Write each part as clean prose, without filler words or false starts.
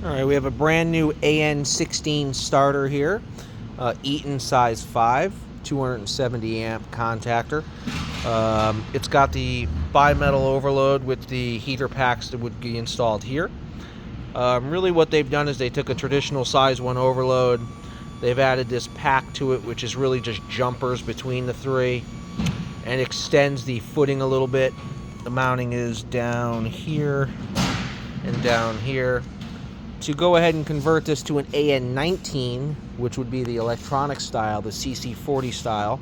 Alright, we have a brand new AN16 starter here. Eaton size 5, 270 amp contactor. It's got the bimetal overload with the heater packs that would be installed here. Really what they've done is they took a traditional size 1 overload. They've added this pack to it, which is really just jumpers between the three, and extends the footing a little bit. The mounting is down here and down here. To go ahead and convert this to an AN19, which would be the electronic style, the CC40 style,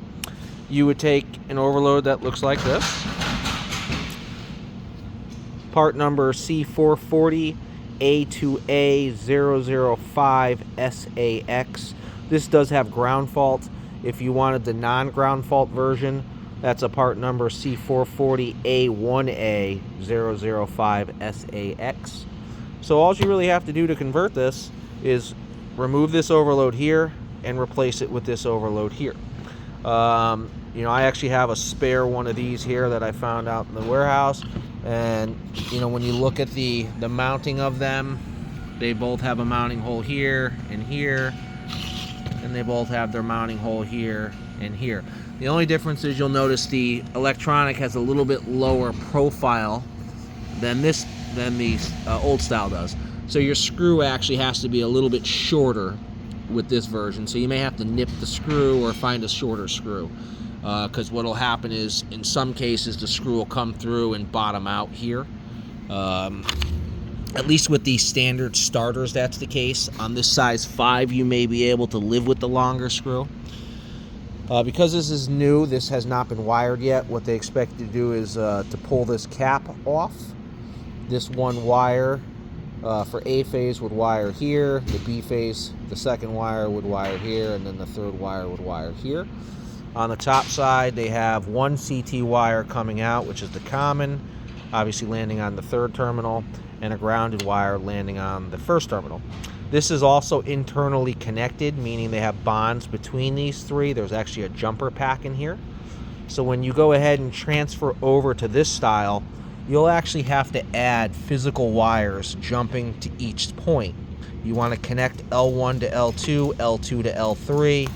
you would take an overload that looks like this. Part number C440 A2A005SAX. This does have ground fault. If you wanted the non-ground fault version, that's a part number C440 A1A005SAX. So all you really have to do to convert this is remove this overload here and replace it with this overload here. I actually have a spare one of these here that I found out in the warehouse, and when you look at the mounting of them, they both have a mounting hole here, and they both have their mounting hole here and here. The only difference is you'll notice the electronic has a little bit lower profile than the old style does. So your screw actually has to be a little bit shorter with this version. So you may have to nip the screw or find a shorter screw. Because what will happen is, in some cases, the screw will come through and bottom out here. At least with the standard starters, that's the case. On this size 5, you may be able to live with the longer screw. Because this is new, this has not been wired yet. What they expect to do is to pull this cap off. This one wire for A phase would wire here, the B phase, the second wire would wire here, and then the third wire would wire here. On the top side, they have one CT wire coming out, which is the common, obviously landing on the third terminal, and a grounded wire landing on the first terminal. This is also internally connected, meaning they have bonds between these three. There's actually a jumper pack in here. So when you go ahead and transfer over to this style, you'll actually have to add physical wires jumping to each point. You want to connect L1 to L2, L2 to L3.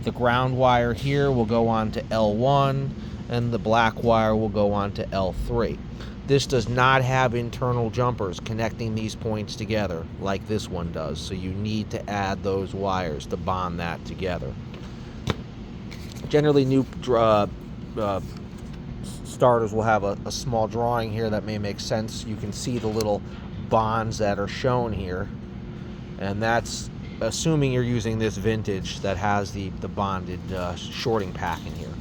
The ground wire here will go on to L1, and the black wire will go on to L3. This does not have internal jumpers connecting these points together like this one does, so you need to add those wires to bond that together. Generally, new starters will have a small drawing here that may make sense. You can see the little bonds that are shown here, and that's assuming you're using this vintage that has the bonded shorting pack in here.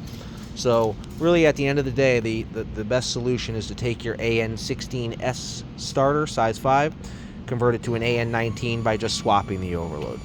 So really, at the end of the day, the best solution is to take your AN16S starter size 5, convert it to an AN19 by just swapping the overload.